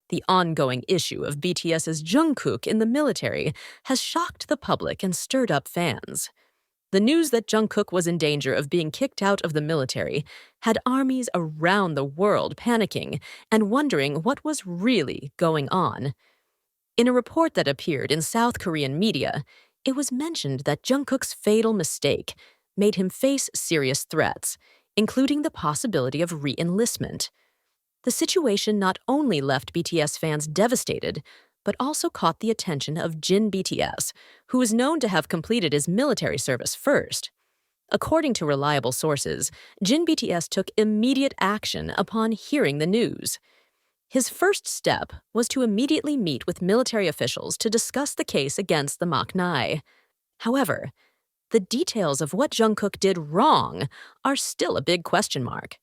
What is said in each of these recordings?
The ongoing issue of BTS's Jungkook in the military has shocked the public and stirred up fans. The news that Jungkook was in danger of being kicked out of the military had armies around the world panicking and wondering what was really going on. In a report that appeared in South Korean media, it was mentioned that Jungkook's fatal mistake made him face serious threats, including the possibility of reenlistment. The situation not only left BTS fans devastated, but also caught the attention of Jin BTS, who is known to have completed his military service first. According to reliable sources, Jin BTS took immediate action upon hearing the news. His first step was to immediately meet with military officials to discuss the case against the maknae. However, the details of what Jungkook did wrong are still a big question mark.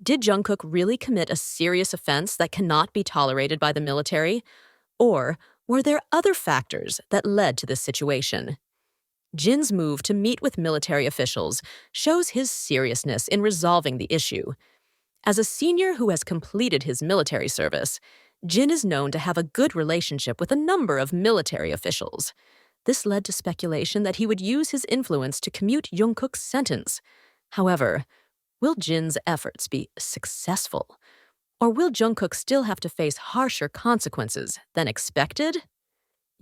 Did Jungkook really commit a serious offense that cannot be tolerated by the military? Or were there other factors that led to this situation? Jin's move to meet with military officials shows his seriousness in resolving the issue. As a senior who has completed his military service, Jin is known to have a good relationship with a number of military officials. This led to speculation that he would use his influence to commute Jungkook's sentence. However, will Jin's efforts be successful? Or will Jungkook still have to face harsher consequences than expected?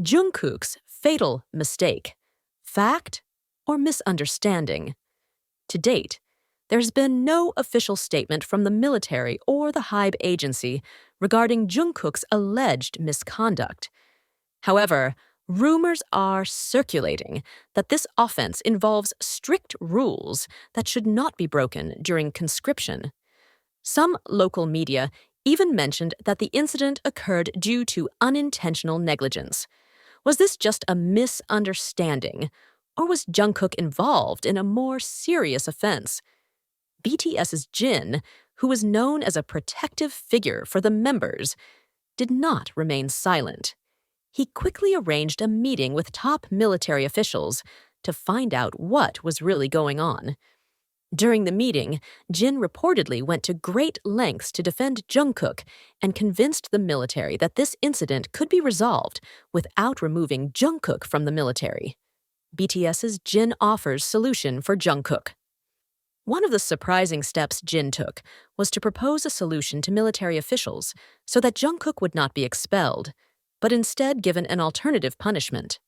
Jungkook's fatal mistake. Fact or misunderstanding? To date, there's been no official statement from the military or the HYBE agency regarding Jungkook's alleged misconduct. However, rumors are circulating that this offense involves strict rules that should not be broken during conscription. Some local media even mentioned that the incident occurred due to unintentional negligence. Was this just a misunderstanding, or was Jungkook involved in a more serious offense? BTS's Jin, who was known as a protective figure for the members, did not remain silent. He quickly arranged a meeting with top military officials to find out what was really going on. During the meeting, Jin reportedly went to great lengths to defend Jungkook and convinced the military that this incident could be resolved without removing Jungkook from the military. BTS's Jin offers solution for Jungkook. One of the surprising steps Jin took was to propose a solution to military officials so that Jungkook would not be expelled, but instead given an alternative punishment.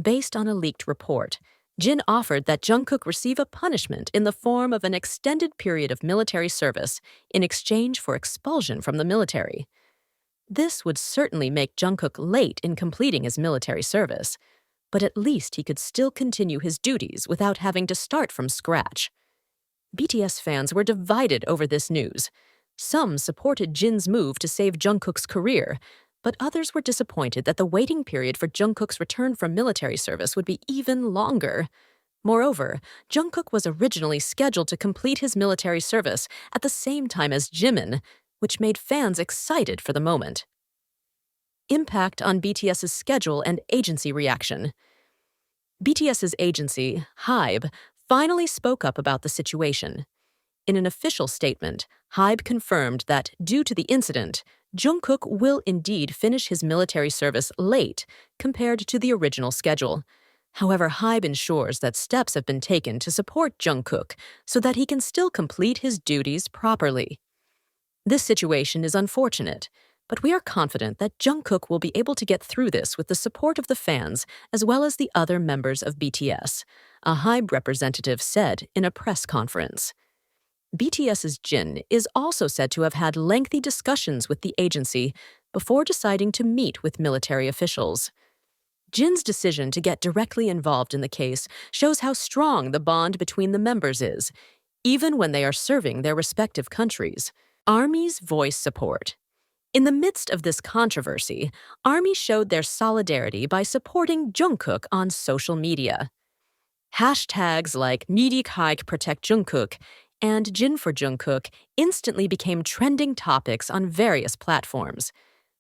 Based on a leaked report, Jin offered that Jungkook receive a punishment in the form of an extended period of military service in exchange for expulsion from the military. This would certainly make Jungkook late in completing his military service, but at least he could still continue his duties without having to start from scratch. BTS fans were divided over this news. Some supported Jin's move to save Jungkook's career, but others were disappointed that the waiting period for Jungkook's return from military service would be even longer. Moreover, Jungkook was originally scheduled to complete his military service at the same time as Jimin, which made fans excited for the moment. Impact on BTS's schedule and agency reaction. BTS's agency, HYBE, finally spoke up about the situation. In an official statement, HYBE confirmed that, due to the incident, Jungkook will indeed finish his military service late compared to the original schedule. However, HYBE ensures that steps have been taken to support Jungkook so that he can still complete his duties properly. This situation is unfortunate, but we are confident that Jungkook will be able to get through this with the support of the fans as well as the other members of BTS, a HYBE representative said in a press conference. BTS's Jin is also said to have had lengthy discussions with the agency before deciding to meet with military officials. Jin's decision to get directly involved in the case shows how strong the bond between the members is, even when they are serving their respective countries. Armies voice support. In the midst of this controversy, ARMY showed their solidarity by supporting Jungkook on social media. Hashtags like #NeedHike Protect Jungkook and Jin for Jungkook instantly became trending topics on various platforms.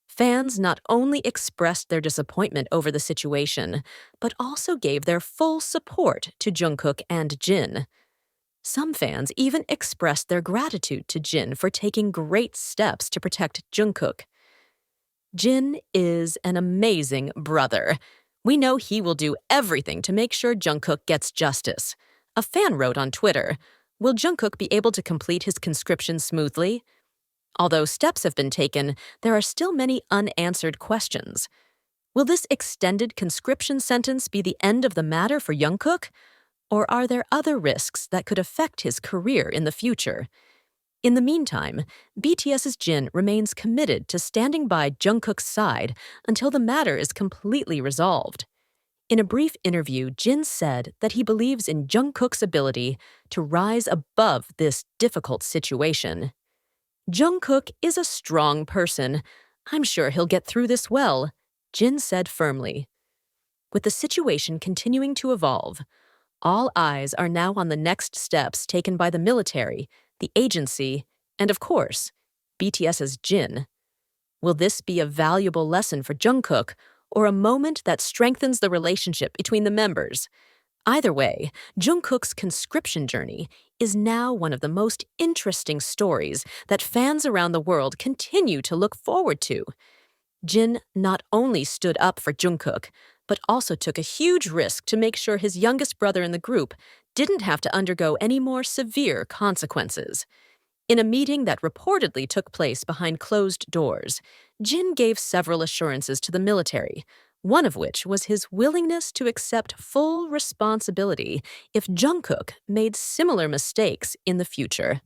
Fans not only expressed their disappointment over the situation, but also gave their full support to Jungkook and Jin. Some fans even expressed their gratitude to Jin for taking great steps to protect Jungkook. Jin is an amazing brother. We know he will do everything to make sure Jungkook gets justice. A fan wrote on Twitter, "Will Jungkook be able to complete his conscription smoothly?" Although steps have been taken, there are still many unanswered questions. Will this extended conscription sentence be the end of the matter for Jungkook? Or are there other risks that could affect his career in the future? In the meantime, BTS's Jin remains committed to standing by Jungkook's side until the matter is completely resolved. In a brief interview, Jin said that he believes in Jungkook's ability to rise above this difficult situation. "Jungkook is a strong person. I'm sure he'll get through this well," Jin said firmly. With the situation continuing to evolve, all eyes are now on the next steps taken by the military, the agency, and of course, BTS's Jin. Will this be a valuable lesson for Jungkook, or a moment that strengthens the relationship between the members? Either way, Jungkook's conscription journey is now one of the most interesting stories that fans around the world continue to look forward to. Jin not only stood up for Jungkook, but also took a huge risk to make sure his youngest brother in the group didn't have to undergo any more severe consequences. In a meeting that reportedly took place behind closed doors, Jin gave several assurances to the military, one of which was his willingness to accept full responsibility if Jungkook made similar mistakes in the future.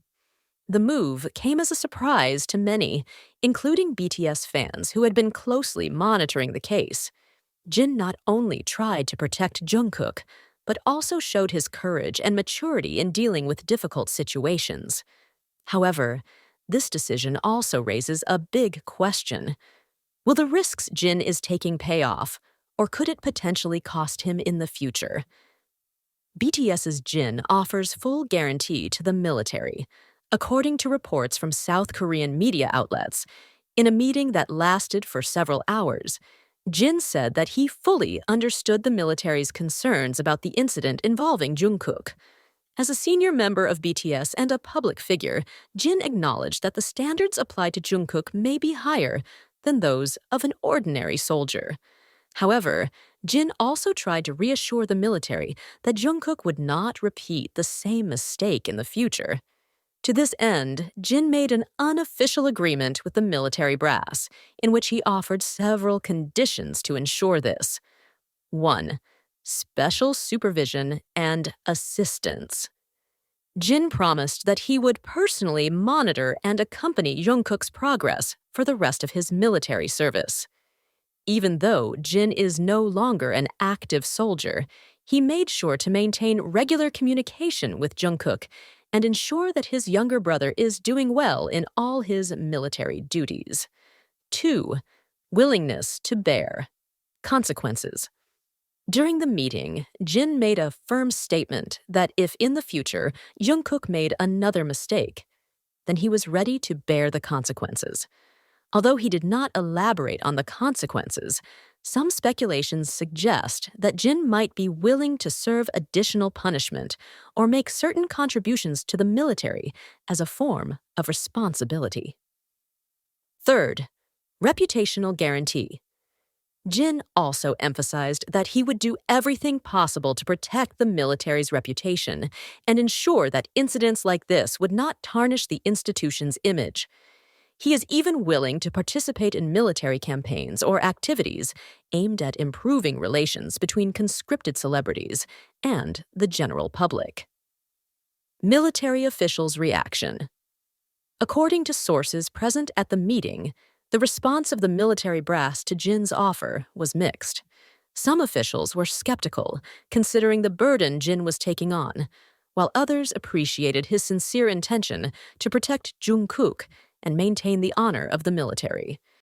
The move came as a surprise to many, including BTS fans who had been closely monitoring the case. Jin not only tried to protect Jungkook, but also showed his courage and maturity in dealing with difficult situations. However, this decision also raises a big question. Will the risks Jin is taking pay off, or could it potentially cost him in the future? BTS's Jin offers full guarantee to the military, according to reports from South Korean media outlets. In a meeting that lasted for several hours, Jin said that he fully understood the military's concerns about the incident involving Jungkook. As a senior member of BTS and a public figure, Jin acknowledged that the standards applied to Jungkook may be higher than those of an ordinary soldier. However, Jin also tried to reassure the military that Jungkook would not repeat the same mistake in the future. To this end, Jin made an unofficial agreement with the military brass, in which he offered several conditions to ensure this. 1. Special supervision and assistance. Jin promised that he would personally monitor and accompany Jungkook's progress for the rest of his military service. Even though Jin is no longer an active soldier, he made sure to maintain regular communication with Jungkook and ensure that his younger brother is doing well in all his military duties. 2. Willingness to bear consequences. During the meeting, Jin made a firm statement that if in the future Jungkook made another mistake, then he was ready to bear the consequences. Although he did not elaborate on the consequences, some speculations suggest that Jin might be willing to serve additional punishment or make certain contributions to the military as a form of responsibility. 3rd, reputational guarantee. Jin also emphasized that he would do everything possible to protect the military's reputation and ensure that incidents like this would not tarnish the institution's image. He is even willing to participate in military campaigns or activities aimed at improving relations between conscripted celebrities and the general public. Military officials' reaction. According to sources present at the meeting, the response of the military brass to Jin's offer was mixed. Some officials were skeptical, considering the burden Jin was taking on, while others appreciated his sincere intention to protect Jungkook and maintain the honor of the military.